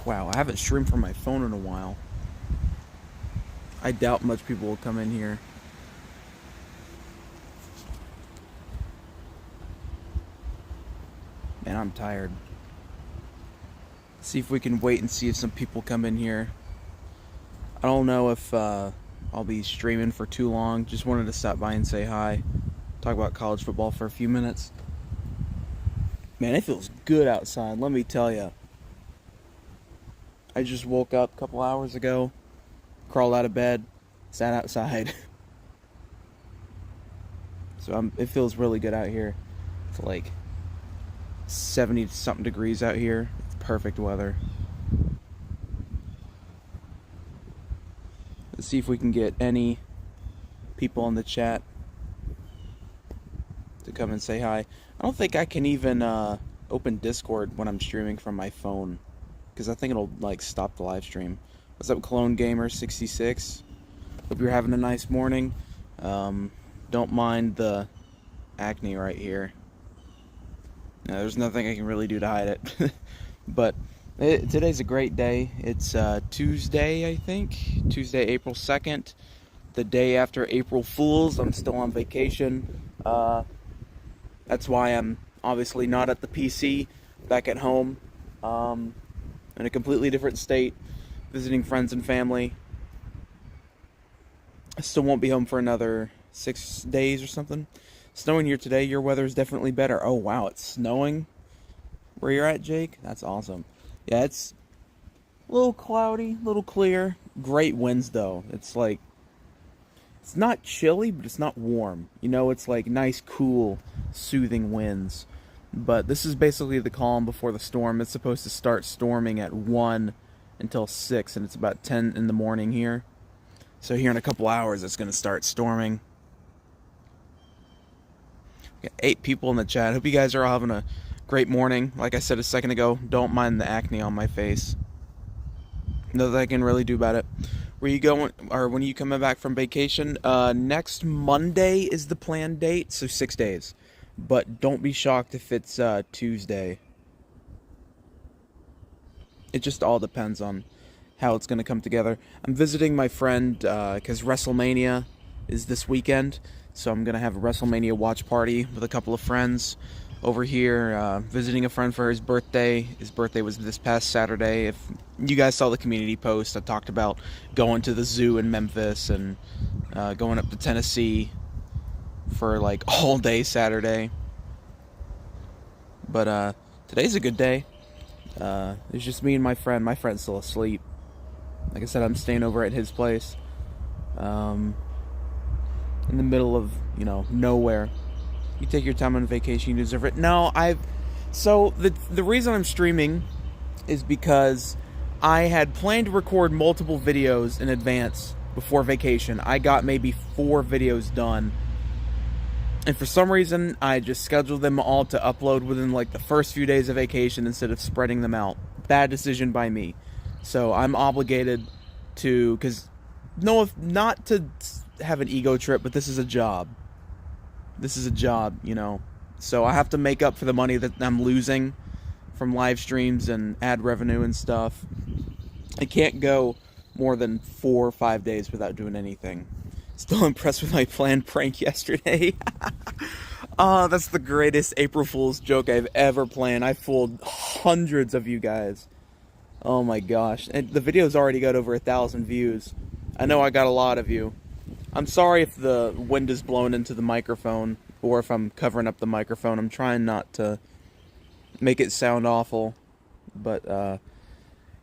Wow, I haven't streamed from my phone in a while. I doubt much people will come in here. Man, I'm tired. See if we can wait and see if some people come in here. I don't know if I'll be streaming for too long. Just wanted to stop by and say hi. Talk about college football for a few minutes. Man, it feels good outside, let me tell you. I just woke up a couple hours ago, crawled out of bed, sat outside. So it feels really good out here. It's like 70 something degrees out here. It's perfect weather. Let's see if we can get any people in the chat to come and say hi. I don't think I can even open Discord when I'm streaming from my phone, because I think it'll like stop the live stream. What's up, Clone Gamer 66? Hope you're having a nice morning. Don't mind the acne right here. No, there's nothing I can really do to hide it. But today's a great day. It's Tuesday, I think. Tuesday, April 2nd. The day after April Fool's. I'm still on vacation. That's why I'm obviously not at the PC. Back at home. In a completely different state. Visiting friends and family. I still won't be home for another 6 days or something. Snowing here today. Your weather is definitely better. Oh, wow. It's snowing where you're at, Jake? That's awesome. Yeah, it's a little cloudy, a little clear. Great winds, though. It's like, it's not chilly, but it's not warm. You know, it's like nice, cool, soothing winds. But this is basically the calm before the storm. It's supposed to start storming at 1 until 6, and it's about 10 in the morning here. So here in a couple hours, it's going to start storming. We got 8 people in the chat. Hope you guys are all having a great morning. Like I said a second ago, don't mind the acne on my face. Nothing I can really do about it. Where you going, or when are you coming back from vacation? Next Monday is the planned date, so 6 days. But don't be shocked if it's Tuesday. It just all depends on how it's going to come together. I'm visiting my friend because WrestleMania is this weekend. So I'm going to have a WrestleMania watch party with a couple of friends over here. Visiting a friend for his birthday. His birthday was this past Saturday. If you guys saw the community post, I talked about going to the zoo in Memphis and going up to Tennessee for like all day Saturday. But today's a good day. It's just me and my friend. My friend's still asleep. Like I said, I'm staying over at his place. In the middle of, nowhere. You take your time on vacation, you deserve it. No, so the reason I'm streaming is because I had planned to record multiple videos in advance before vacation. I got maybe 4 videos done. And for some reason, I just scheduled them all to upload within like the first few days of vacation instead of spreading them out. Bad decision by me. So I'm obligated to, not to have an ego trip, but this is a job. This is a job, So I have to make up for the money that I'm losing from live streams and ad revenue and stuff. I can't go more than 4 or 5 days without doing anything. Still impressed with my planned prank yesterday. Oh, that's the greatest April Fool's joke I've ever planned. I fooled hundreds of you guys. Oh my gosh. And the video's already got over 1,000 views. I know I got a lot of you. I'm sorry if the wind is blowing into the microphone, or if I'm covering up the microphone. I'm trying not to make it sound awful. But,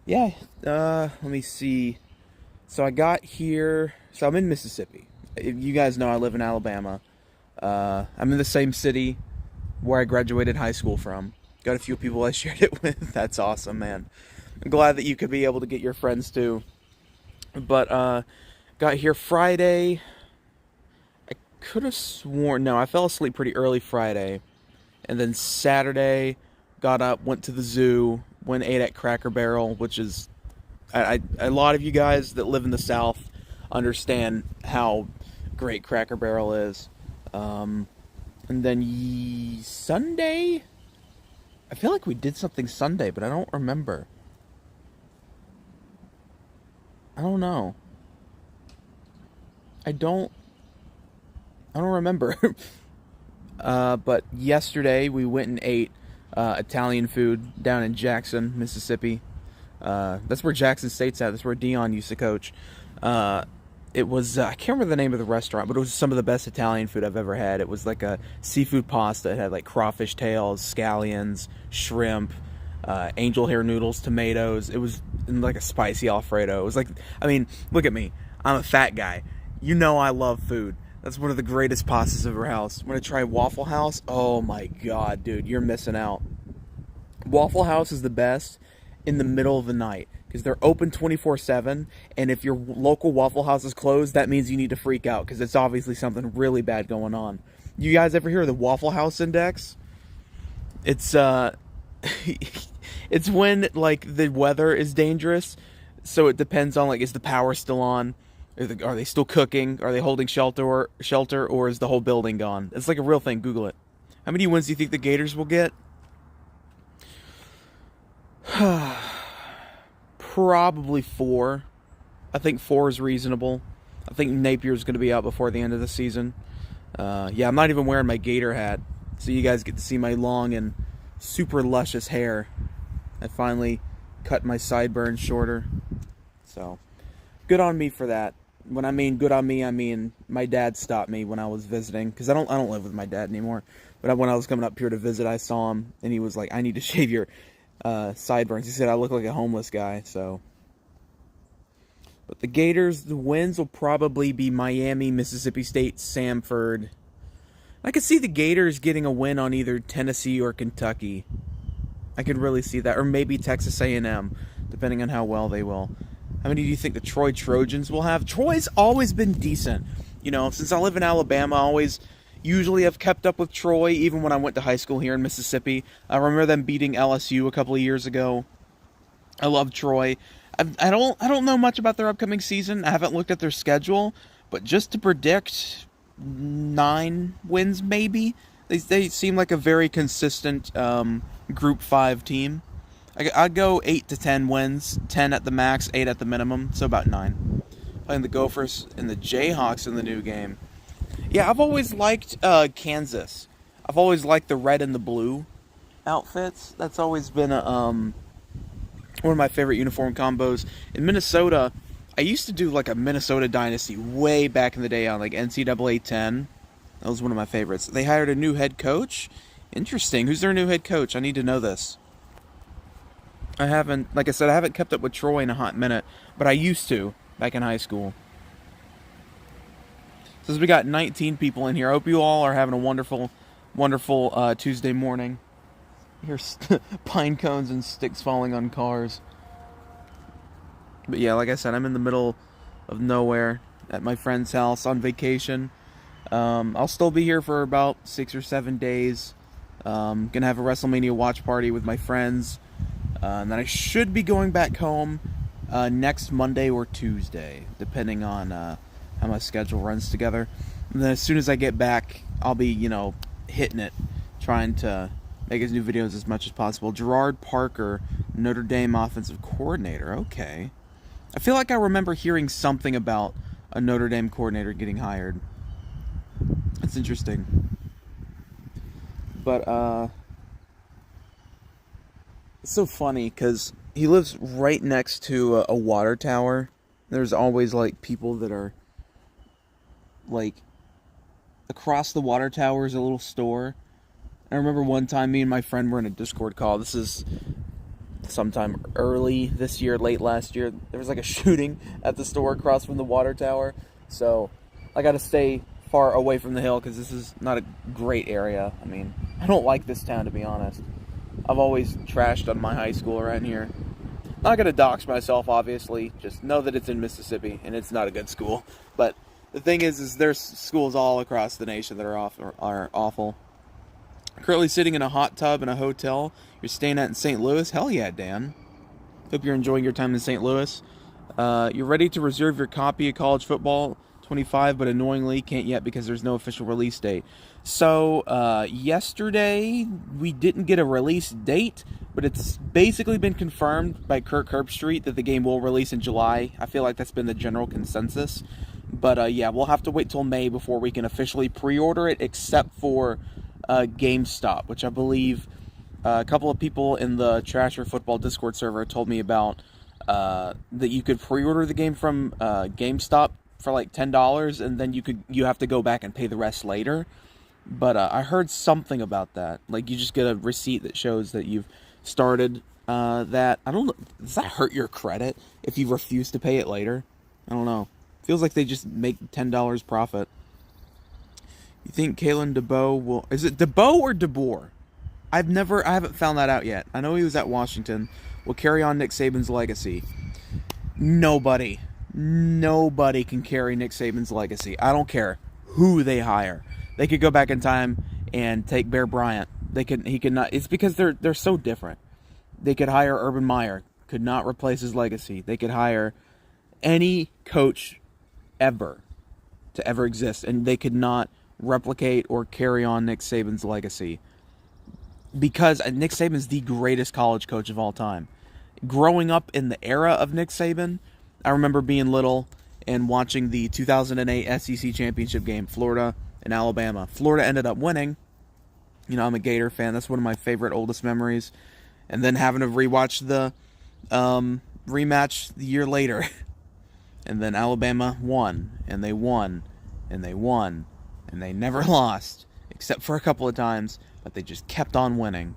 yeah. Let me see. So I got here. So I'm in Mississippi. You guys know I live in Alabama. I'm in the same city where I graduated high school from. Got a few people I shared it with. That's awesome, man. I'm glad that you could be able to get your friends too. But, got here Friday. I could have sworn... No, I fell asleep pretty early Friday. And then Saturday, got up, went to the zoo, went and ate at Cracker Barrel, which is... a lot of you guys that live in the South understand how great Cracker Barrel is. And then Sunday? I feel like we did something Sunday, but I don't remember. I don't know. I don't remember. But yesterday we went and ate Italian food down in Jackson, Mississippi. That's where Jackson State's at. That's where Dion used to coach. It was, I can't remember the name of the restaurant, but it was some of the best Italian food I've ever had. It was like a seafood pasta. It had like crawfish tails, scallions, shrimp, angel hair noodles, tomatoes. It was like a spicy Alfredo. It was like, I mean, look at me. I'm a fat guy. You know I love food. That's one of the greatest pastas of our house. When I try Waffle House, oh my god, dude, you're missing out. Waffle House is the best in the middle of the night because they're open 24/7, and if your local Waffle House is closed, that means you need to freak out because it's obviously something really bad going on. You guys ever hear of the Waffle House Index? It's it's when like the weather is dangerous, so it depends on like, is the power still on? Are they still cooking? Are they holding shelter, or is the whole building gone? It's like a real thing. Google it. How many wins do you think the Gators will get? Probably 4. I think 4 is reasonable. I think Napier's going to be out before the end of the season. Yeah, I'm not even wearing my Gator hat, so you guys get to see my long and super luscious hair. I finally cut my sideburns shorter. So, good on me for that. When I mean good on me, I mean my dad stopped me when I was visiting, because I don't live with my dad anymore. But when I was coming up here to visit, I saw him, and he was like, "I need to shave your sideburns." He said I look like a homeless guy. So, but the Gators, the wins will probably be Miami, Mississippi State, Samford. I could see the Gators getting a win on either Tennessee or Kentucky. I could really see that, or maybe Texas A&M, depending on how well they will. How many do you think the Troy Trojans will have? Troy's always been decent. You know, since I live in Alabama, I always usually have kept up with Troy, even when I went to high school here in Mississippi. I remember them beating LSU a couple of years ago. I love Troy. I don't know much about their upcoming season. I haven't looked at their schedule, but just to predict 9 wins maybe. They seem like a very consistent Group 5 team. I'd go 8 to 10 wins, 10 at the max, 8 at the minimum, so about 9. Playing the Gophers and the Jayhawks in the new game. Yeah, I've always liked Kansas. I've always liked the red and the blue outfits. That's always been one of my favorite uniform combos. In Minnesota, I used to do like a Minnesota Dynasty way back in the day on like NCAA 10. That was one of my favorites. They hired a new head coach. Interesting. Who's their new head coach? I need to know this. I haven't kept up with Troy in a hot minute, but I used to back in high school. Since we got 19 people in here, I hope you all are having a wonderful, wonderful Tuesday morning. Here's pine cones and sticks falling on cars. But yeah, like I said, I'm in the middle of nowhere at my friend's house on vacation. I'll still be here for about 6 or 7 days. Gonna have a WrestleMania watch party with my friends. And then I should be going back home next Monday or Tuesday, depending on how my schedule runs together. And then as soon as I get back, I'll be, hitting it, trying to make his new videos as much as possible. Gerard Parker, Notre Dame offensive coordinator. Okay. I feel like I remember hearing something about a Notre Dame coordinator getting hired. That's interesting. But, it's so funny because he lives right next to a water tower. There's always, like, people that are, like, across the water tower is a little store. I remember one time me and my friend were in a Discord call. This is sometime early this year, late last year. There was, like, a shooting at the store across from the water tower. So I got to stay far away from the hill because this is not a great area. I mean, I don't like this town, to be honest. I've always trashed on my high school around here. Not going to dox myself, obviously. Just know that it's in Mississippi, and it's not a good school. But the thing is there's schools all across the nation that are awful. Currently sitting in a hot tub in a hotel you're staying at in St. Louis. Hell yeah, Dan. Hope you're enjoying your time in St. Louis. You're ready to reserve your copy of College Football 25, but annoyingly can't yet because there's no official release date. So, yesterday we didn't get a release date, but it's basically been confirmed by Kirk Herbstreit that the game will release in July. I feel like that's been the general consensus. But, yeah, we'll have to wait till May before we can officially pre-order it, except for GameStop, which I believe a couple of people in the Trasher Football Discord server told me about, that you could pre-order the game from GameStop for like $10, and then you have to go back and pay the rest later. But I heard something about that. Like, you just get a receipt that shows that you've started that. I don't know. Does that hurt your credit if you refuse to pay it later? I don't know. Feels like they just make $10 profit. You think Kalen DeBoer will... Is it DeBoer or DeBoer? I haven't found that out yet. I know he was at Washington. Will carry on Nick Saban's legacy. Nobody can carry Nick Saban's legacy. I don't care who they hire. They could go back in time and take Bear Bryant. He could not. It's because they're so different. They could hire Urban Meyer. Could not replace his legacy. They could hire any coach ever to ever exist, and they could not replicate or carry on Nick Saban's legacy. Because Nick Saban's the greatest college coach of all time. Growing up in the era of Nick Saban, I remember being little and watching the 2008 SEC championship game, Florida and Alabama. Florida ended up winning. You know, I'm a Gator fan. That's one of my favorite oldest memories. And then having to rewatch the rematch the year later. And then Alabama won, and they won, and they won, and they never lost, except for a couple of times, but they just kept on winning.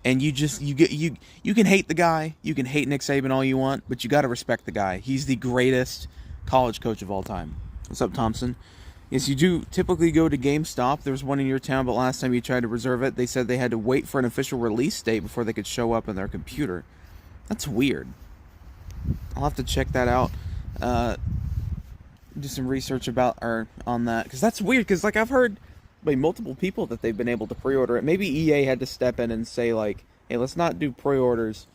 And you can hate the guy, you can hate Nick Saban all you want, but you got to respect the guy. He's the greatest college coach of all time. What's up, Thompson? Yes, you do typically go to GameStop. There's one in your town, but last time you tried to reserve it, they said they had to wait for an official release date before they could show up on their computer. That's weird. I'll have to check that out. Do some research on that, because that's weird. Because like I've heard by multiple people that they've been able to pre-order it. Maybe EA had to step in and say like, "Hey, let's not do pre-orders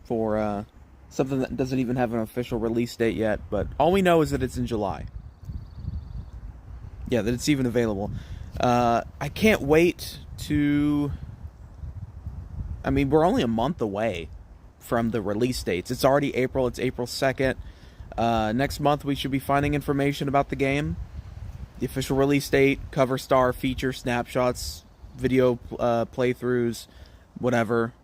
for something that doesn't even have an official release date yet." But all we know is that it's in July. Yeah, that it's even available. I can't wait to... I mean, we're only a month away from the release dates. It's already April. It's April 2nd. Next month, we should be finding information about the game. The official release date, cover star, feature, snapshots, video playthroughs, whatever.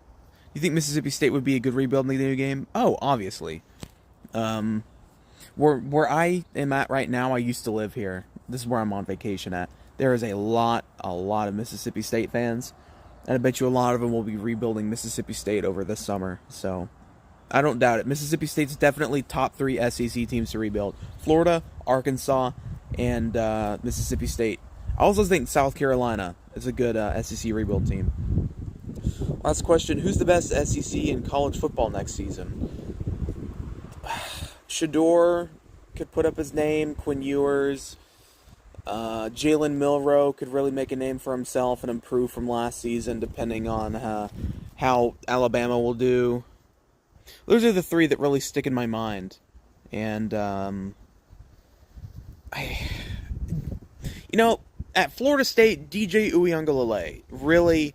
You think Mississippi State would be a good rebuild in the new game? Oh, obviously. Where I am at right now, I used to live here. This is where I'm on vacation at. There is a lot of Mississippi State fans. And I bet you a lot of them will be rebuilding Mississippi State over this summer. So, I don't doubt it. Mississippi State's definitely top 3 SEC teams to rebuild. Florida, Arkansas, and Mississippi State. I also think South Carolina is a good SEC rebuild team. Last question. Who's the best SEC in college football next season? Shador could put up his name. Quinn Ewers. Jalen Milroe could really make a name for himself and improve from last season, depending on how Alabama will do. Those are the 3 that really stick in my mind. And, at Florida State, DJ Uiagalelei really...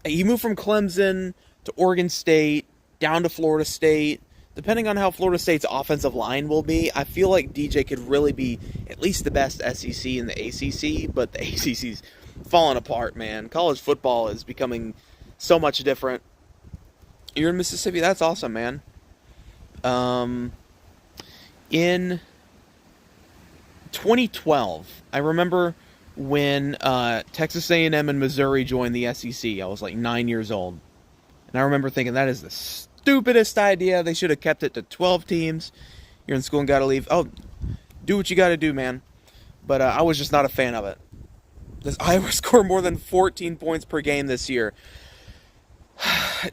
He moved from Clemson to Oregon State, down to Florida State. Depending on how Florida State's offensive line will be, I feel like DJ could really be at least the best SEC in the ACC, but the ACC's falling apart, man. College football is becoming so much different. You're in Mississippi? That's awesome, man. In 2012, I remember when Texas A&M and Missouri joined the SEC. I was like 9 years old. And I remember thinking, that is the stupidest idea. They should have kept it to 12 teams. You're in school and got to leave. Oh, do what you got to do, man. But I was just not a fan of it. Does Iowa score more than 14 points per game this year?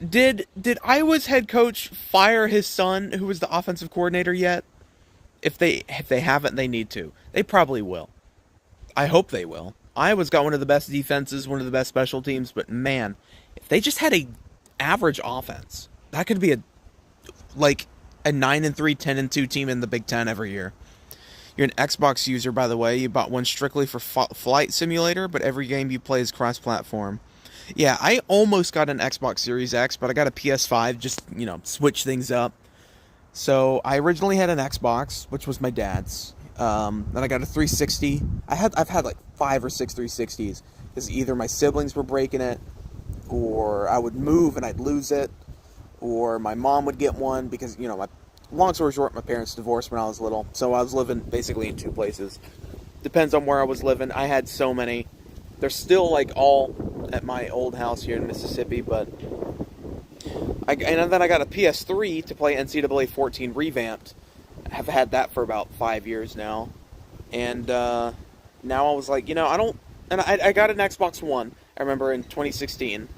Did Iowa's head coach fire his son, who was the offensive coordinator, yet? If they haven't, they need to. They probably will. I hope they will. Iowa's got one of the best defenses, one of the best special teams, but man, if they just had a average offense, that could be a 9-3, 10-2 team in the Big Ten every year. You're an Xbox user, by the way. You bought one strictly for Flight Simulator, but every game you play is cross-platform. Yeah, I almost got an Xbox Series X, but I got a PS5, just, switch things up. So I originally had an Xbox, which was my dad's. Then I got a 360. I've had like 5 or 6 360s, because either my siblings were breaking it, or I would move and I'd lose it, or my mom would get one because, long story short, my parents divorced when I was little, so I was living basically in 2 places. Depends on where I was living. I had so many. They're still like all at my old house here in Mississippi, but and then I got a PS3 to play NCAA 14 Revamped. I have had that for about 5 years now, and now I was like, I don't. And I got an Xbox One. I remember in 2016,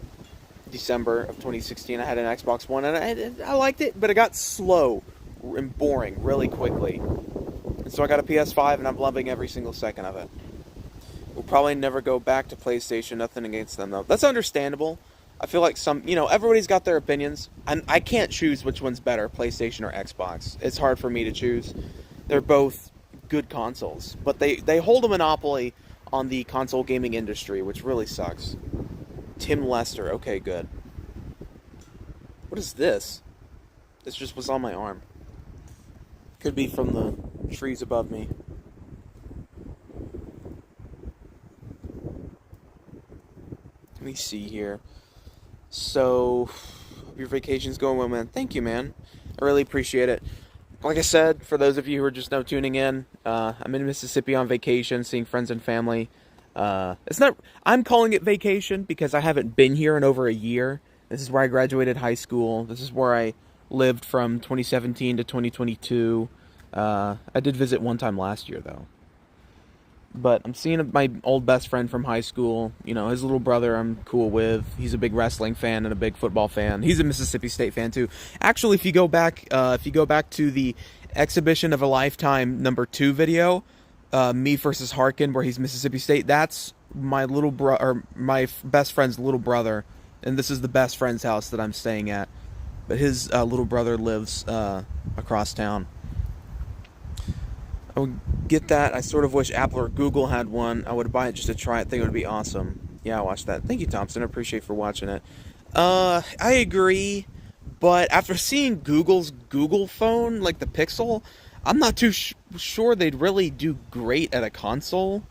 December of 2016, I had an Xbox One, and I liked it, but it got slow and boring really quickly. And so I got a PS5, and I'm loving every single second of it. We'll probably never go back to PlayStation. Nothing against them, though. That's understandable. I feel like everybody's got their opinions. And I can't choose which one's better, PlayStation or Xbox. It's hard for me to choose. They're both good consoles. But they hold a monopoly on the console gaming industry, which really sucks. Tim Lester. Okay, good. What is this? This just was on my arm. Could be from the trees above me. Let me see here. So, hope your vacation's going well, man. Thank you, man. I really appreciate it. Like I said, for those of you who are just now tuning in, I'm in Mississippi on vacation, seeing friends and family. I'm calling it vacation because I haven't been here in over a year. This is where I graduated high school. This is where I lived from 2017 to 2022. I did visit one time last year, though. But I'm seeing my old best friend from high school. His little brother I'm cool with. He's a big wrestling fan and a big football fan. He's a Mississippi State fan too. Actually, if you go back to the Exhibition of a Lifetime #2 video, me versus Harkin, where he's Mississippi State, that's my my best friend's little brother, and this is the best friend's house that I'm staying at. But his little brother lives across town. I would get that. I sort of wish Apple or Google had one. I would buy it just to try it. I think it would be awesome. Yeah, I watched that. Thank you, Thompson. I appreciate for watching it. I agree, but after seeing Google's Google phone, like the Pixel, I'm not too sure they'd really do great at a console.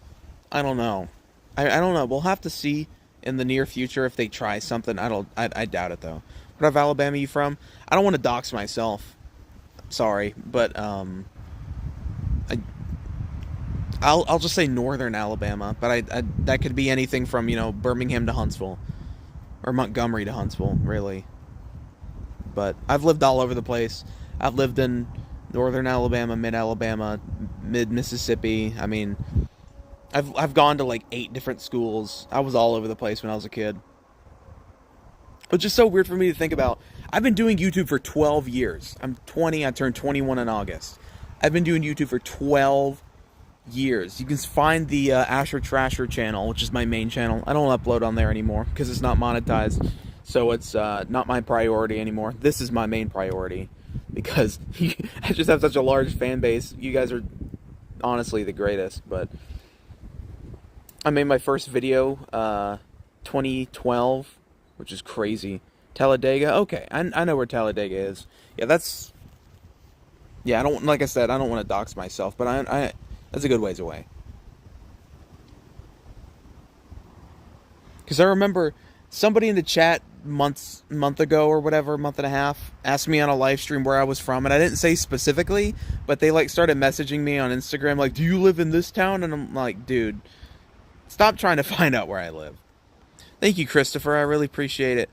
I don't know. I don't know. We'll have to see in the near future if they try something. I doubt it, though. What of Alabama are you from? I don't want to dox myself. Sorry, but I'll just say northern Alabama, but that could be anything from, Birmingham to Huntsville, or Montgomery to Huntsville, really. But I've lived all over the place. I've lived in northern Alabama, mid-Alabama, mid-Mississippi. I mean, I've gone to like 8 different schools. I was all over the place when I was a kid. Which is so weird for me to think about. I've been doing YouTube for 12 years. I'm 20. I turned 21 in August. I've been doing YouTube for 12 years. You can find the Asher Trasher channel, which is my main channel. I don't upload on there anymore because it's not monetized, so it's not my priority anymore. This is my main priority because I just have such a large fan base. You guys are honestly the greatest. But I made my first video 2012, which is crazy. Talladega. Okay, I know where Talladega is. Yeah, that's. Yeah, like I said, I don't want to dox myself, but I that's a good ways away. Because I remember somebody in the chat month ago or whatever, month and a half, asked me on a live stream where I was from, and I didn't say specifically, but they started messaging me on Instagram like, "Do you live in this town?" And I'm like, dude, stop trying to find out where I live. Thank you, Christopher. I really appreciate it.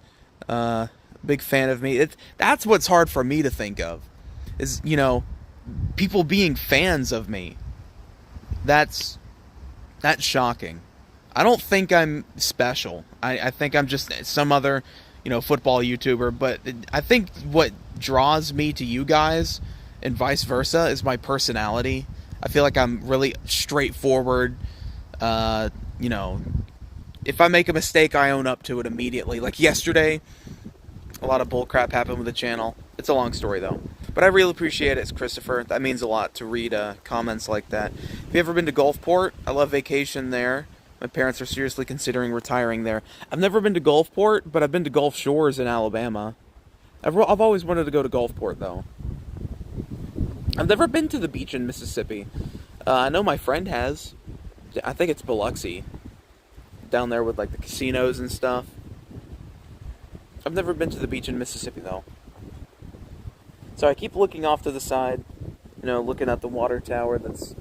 Big fan of me. That's what's hard for me to think of, is people being fans of me. That's shocking. I don't think I'm special. I think I'm just some other, football YouTuber. But I think what draws me to you guys, and vice versa, is my personality. I feel like I'm really straightforward. If I make a mistake, I own up to it immediately. Like yesterday, a lot of bullcrap happened with the channel. It's a long story though. But I really appreciate it, Christopher. That means a lot to read comments like that. Have you ever been to Gulfport? I love vacation there. My parents are seriously considering retiring there. I've never been to Gulfport, but I've been to Gulf Shores in Alabama. I've always wanted to go to Gulfport though. I've never been to the beach in Mississippi. I know my friend has. I think it's Biloxi. Down there with like the casinos and stuff. I've never been to the beach in Mississippi though. So I keep looking off to the side, looking at the water tower that's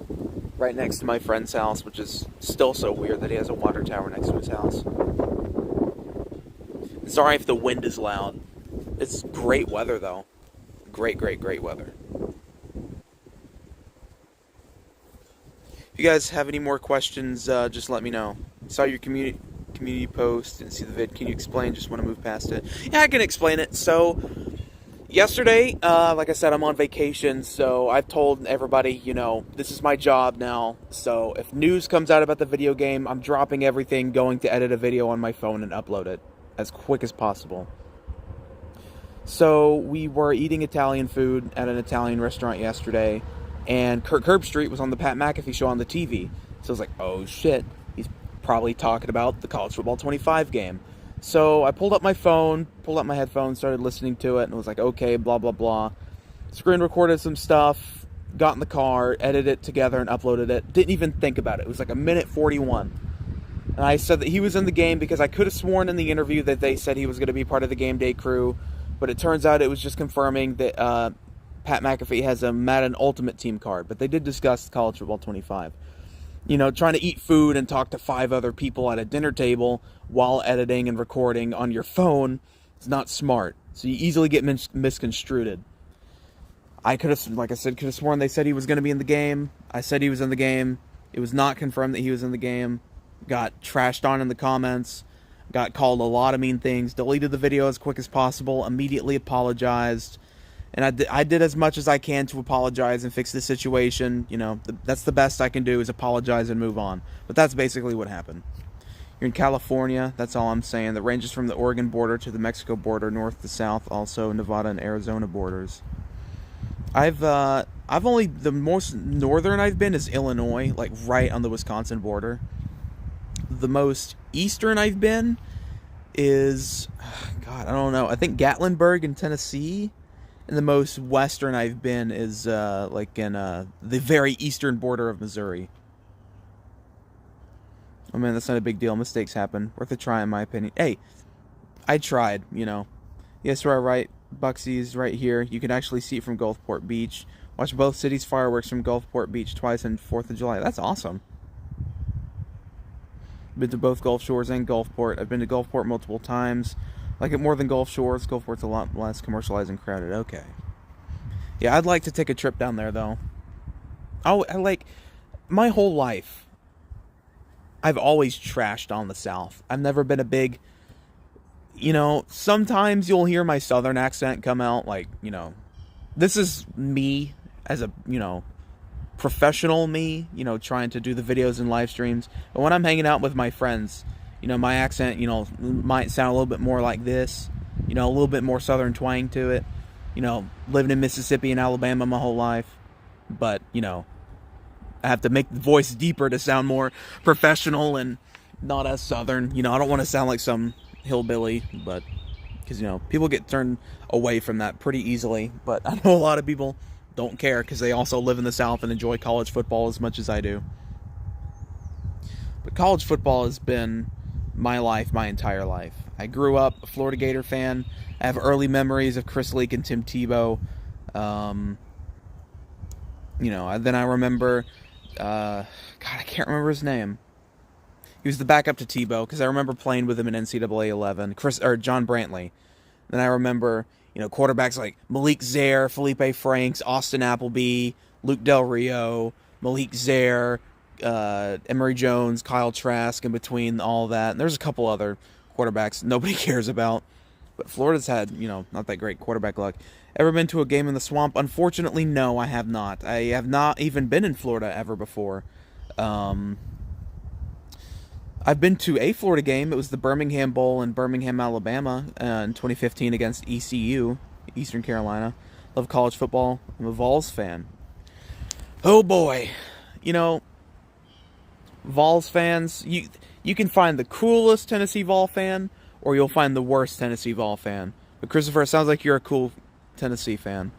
right next to my friend's house, which is still so weird that he has a water tower next to his house. Sorry if the wind is loud. It's great weather though. Great weather. If you guys have any more questions, just let me know. Saw your community post, didn't see the vid. Can you explain? Just want to move past it. Yeah, I can explain it. So, yesterday, like I said, I'm on vacation, so I've told everybody, this is my job now. So, if news comes out about the video game, I'm dropping everything, going to edit a video on my phone and upload it as quick as possible. So, we were eating Italian food at an Italian restaurant yesterday, and Kirk Herbstreit was on the Pat McAfee show on the TV. So I was like, oh shit, he's probably talking about the College Football 25 game. So I pulled up my phone, pulled up my headphones, started listening to it, and was like, okay, blah, blah, blah. Screen recorded some stuff, got in the car, edited it together, and uploaded it. Didn't even think about it. It was like 1:41. And I said that he was in the game because I could have sworn in the interview that they said he was going to be part of the game day crew. But it turns out it was just confirming that Pat McAfee has a Madden Ultimate Team card. But they did discuss College Football 25. Trying to eat food and talk to 5 other people at a dinner table while editing and recording on your phone is not smart. So you easily get misconstrued. I could have, like I said, could have sworn they said he was going to be in the game. I said he was in the game. It was not confirmed that he was in the game. Got trashed on in the comments. Got called a lot of mean things. Deleted the video as quick as possible. Immediately apologized. And I did as much as I can to apologize and fix the situation. That's the best I can do is apologize and move on. But that's basically what happened. You're in California. That's all I'm saying. That ranges from the Oregon border to the Mexico border, north to south. Also Nevada and Arizona borders. I've only, the most northern I've been is Illinois, like right on the Wisconsin border. The most eastern I've been is, God, I don't know. I think Gatlinburg in Tennessee. And the most western I've been is like in the very eastern border of Missouri. Oh man, that's not a big deal. Mistakes happen. Worth a try in my opinion. Hey, I tried, Yes, we're right. Buxy's right here. You can actually see it from Gulfport Beach. Watch both cities' fireworks from Gulfport Beach twice on 4th of July. That's awesome. Been to both Gulf Shores and Gulfport. I've been to Gulfport multiple times. Like it more than Gulf Shores. Gulfport's a lot less commercialized and crowded. Okay. Yeah, I'd like to take a trip down there, though. My whole life, I've always trashed on the South. I've never been a big, sometimes you'll hear my Southern accent come out. This is me as a, professional me, trying to do the videos and live streams. But when I'm hanging out with my friends, my accent, might sound a little bit more like this, a little bit more Southern twang to it, living in Mississippi and Alabama my whole life. But, I have to make the voice deeper to sound more professional and not as Southern. I don't want to sound like some hillbilly, but, because, people get turned away from that pretty easily. But I know a lot of people don't care because they also live in the South and enjoy college football as much as I do. But college football has been my life, my entire life. I grew up a Florida Gator fan. I have early memories of Chris Leak and Tim Tebow. Then I remember, God, I can't remember his name. He was the backup to Tebow because I remember playing with him in NCAA 11. John Brantley. Then I remember, quarterbacks like Malik Zaire, Felipe Franks, Austin Appleby, Luke Del Rio, Malik Zaire, Emory Jones, Kyle Trask, in between all that. And there's a couple other quarterbacks nobody cares about. But Florida's had, not that great quarterback luck. Ever been to a game in the Swamp? Unfortunately, no, I have not. I have not even been in Florida ever before. I've been to a Florida game. It was the Birmingham Bowl in Birmingham, Alabama, in 2015 against ECU. Eastern Carolina. Love college football. I'm a Vols fan. Oh boy. You know, Vols fans, you can find the coolest Tennessee Vol fan, or you'll find the worst Tennessee Vol fan. But Christopher, it sounds like you're a cool Tennessee fan.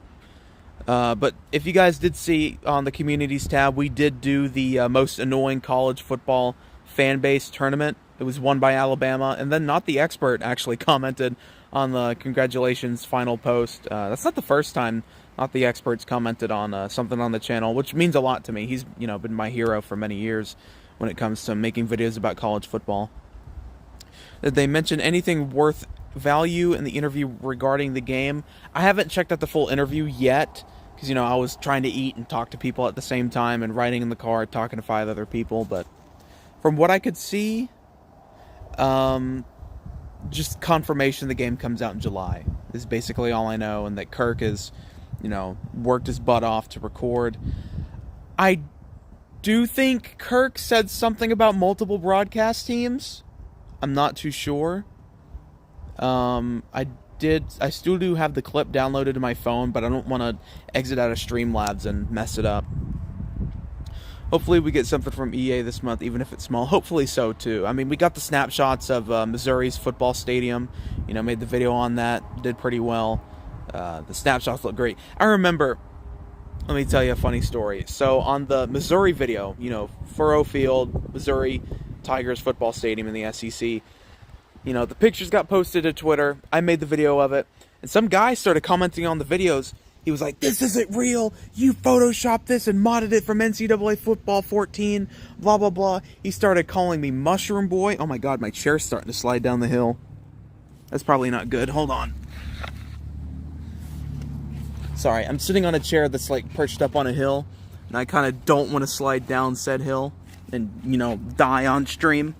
But if you guys did see on the communities tab, we did do the most annoying college football fan base tournament. It was won by Alabama, and then Not the Expert actually commented on the congratulations final post. That's not the first time Not the Expert's commented on something on the channel, which means a lot to me. He's been my hero for many years when it comes to making videos about college football. Did they mention anything worth value in the interview regarding the game? I haven't checked out the full interview yet, because I was trying to eat and talk to people at the same time, and riding in the car talking to 5 other people. But from what I could see, just confirmation the game comes out in July is basically all I know, and that Kirk is, worked his butt off to record. I do think Kirk said something about multiple broadcast teams. I'm not too sure. I still do have the clip downloaded to my phone, but I don't want to exit out of Streamlabs and mess it up. Hopefully we get something from EA this month, even if it's small. Hopefully so, too. I mean, we got the snapshots of Missouri's football stadium. Made the video on that. Did pretty well. The snapshots look great. I remember, let me tell you a funny story. So on the Missouri video, Furrow Field, Missouri Tigers football stadium in the SEC, the pictures got posted to Twitter. I made the video of it. And some guy started commenting on the videos. He was like, "This isn't real. You photoshopped this and modded it from NCAA Football 14, blah, blah, blah." He started calling me Mushroom Boy. Oh my God, my chair's starting to slide down the hill. That's probably not good. Hold on. Sorry, I'm sitting on a chair that's like perched up on a hill, and I kind of don't want to slide down said hill and, die on stream.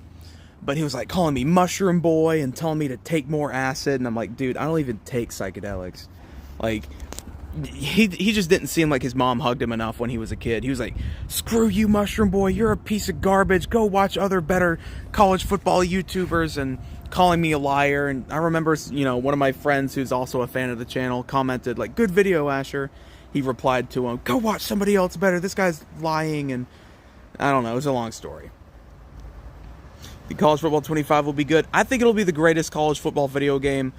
But he was like calling me Mushroom Boy and telling me to take more acid, and I'm like, dude, I don't even take psychedelics. Like, he just didn't seem like his mom hugged him enough when he was a kid. He was like, "Screw you, Mushroom Boy, you're a piece of garbage. Go watch other better college football YouTubers," and calling me a liar. And I remember, one of my friends who's also a fan of the channel commented, like, "Good video, Asher." He replied to him, "Go watch somebody else better. This guy's lying." And I don't know. It was a long story. The College Football 25 will be good. I think it'll be the greatest college football video game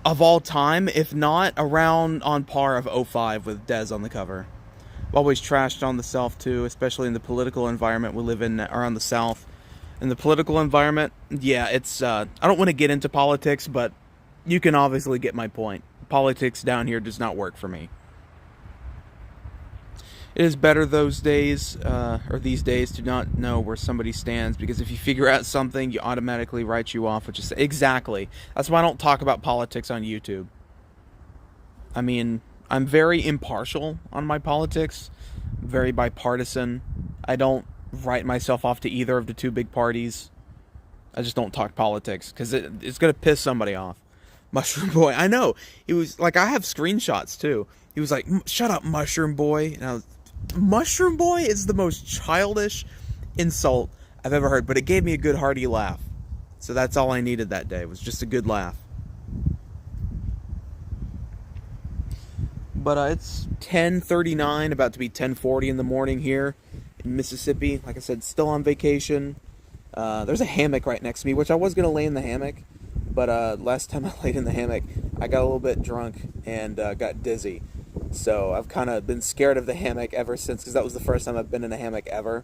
of all time, if not around on par of 05 with Dez on the cover. I've always trashed on the South too, especially in the political environment we live in around the South. In the political environment, yeah, it's I don't want to get into politics, but you can obviously get my point. Politics down here does not work for me. It is better those days, or these days, to not know where somebody stands, because if you figure out something, you automatically write you off, which is exactly. That's why I don't talk about politics on YouTube. I mean, I'm very impartial on my politics, very bipartisan. I don't write myself off to either of the two big parties. I just don't talk politics, because it's going to piss somebody off. Mushroom Boy, I know. He was like, I have screenshots too. He was like, "Shut up, Mushroom Boy." And I was, Mushroom Boy is the most childish insult I've ever heard, but it gave me a good hearty laugh. So that's all I needed that day, was just a good laugh. But it's 10:39, about to be 10:40 in the morning here in Mississippi. Like I said, still on vacation. There's a hammock right next to me, which I was going to lay in the hammock. But last time I laid in the hammock, I got a little bit drunk and got dizzy. So I've kind of been scared of the hammock ever since, because that was the first time I've been in a hammock ever.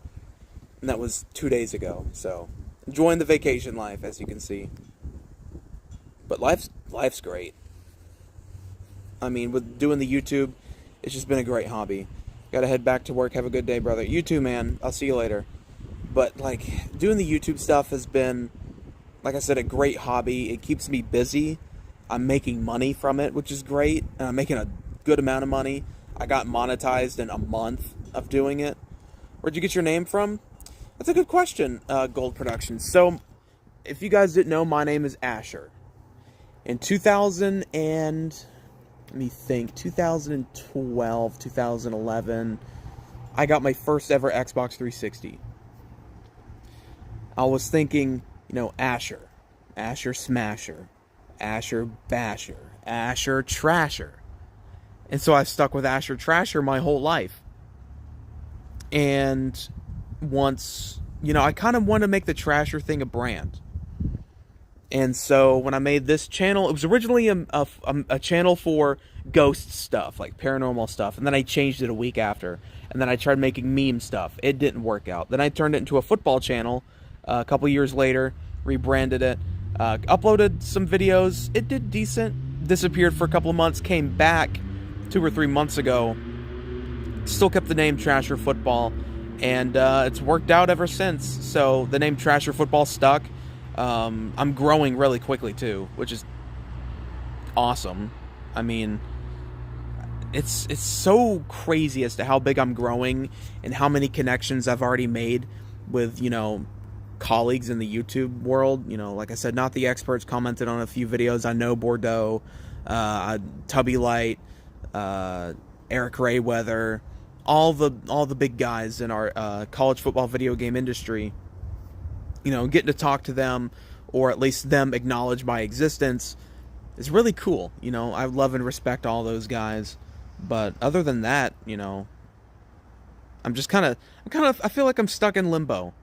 And that was 2 days ago. So enjoying the vacation life, as you can see. But life's great. I mean, with doing the YouTube, it's just been a great hobby. Gotta head back to work. Have a good day, brother. You too, man. I'll see you later. But, like, doing the YouTube stuff has been, like I said, a great hobby. It keeps me busy. I'm making money from it, which is great. And I'm making a good amount of money. I got monetized in a month of doing it. Where'd you get your name from? That's a good question, Gold Productions. So, if you guys didn't know, my name is Asher. In 2012, 2011, I got my first ever Xbox 360. I was thinking, Asher Smasher, Asher Basher, Asher Trasher. And so I've stuck with Asher Trasher my whole life. And once, I kind of want to make the Trasher thing a brand. And so when I made this channel, it was originally a channel for ghost stuff, like paranormal stuff. And then I changed it a week after. And then I tried making meme stuff. It didn't work out. Then I turned it into a football channel a couple years later, rebranded it, uploaded some videos. It did decent. Disappeared for a couple of months, came back 2 or 3 months ago. Still kept the name Trasher Football. And it's worked out ever since. So the name Trasher Football stuck. I'm growing really quickly too, which is awesome. I mean, it's so crazy as to how big I'm growing and how many connections I've already made with, colleagues in the YouTube world. Like I said, not the experts, commented on a few videos. I know Bordeaux, Tubby Light, Eric Rayweather, all the big guys in our college football video game industry. Getting to talk to them, or at least them acknowledge my existence, is really cool. I love and respect all those guys. But other than that, I feel like I'm stuck in limbo.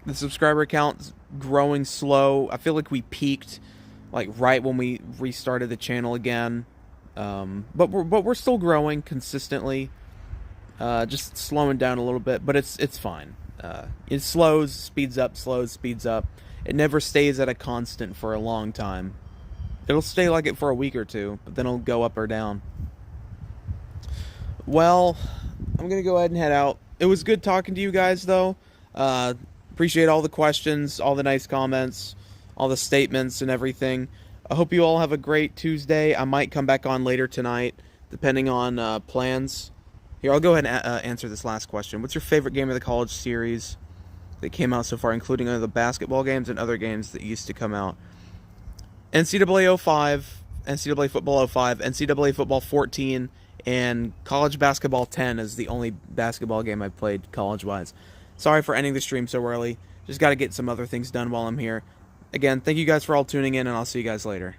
The subscriber count's growing slow. I feel like we peaked, like, right when we restarted the channel again. But we're still growing consistently. Just slowing down a little bit, but it's fine. It slows, speeds up, slows, speeds up. It never stays at a constant for a long time. It'll stay like it for a week or two, but then it'll go up or down. Well, I'm going to go ahead and head out. It was good talking to you guys, though. Appreciate all the questions, all the nice comments, all the statements and everything. I hope you all have a great Tuesday. I might come back on later tonight, depending on plans. Here, I'll go ahead and answer this last question. What's your favorite game of the college series that came out so far, including other basketball games and other games that used to come out? NCAA 05, NCAA Football 05, NCAA Football 14, and College Basketball 10 is the only basketball game I've played college-wise. Sorry for ending the stream so early. Just got to get some other things done while I'm here. Again, thank you guys for all tuning in, and I'll see you guys later.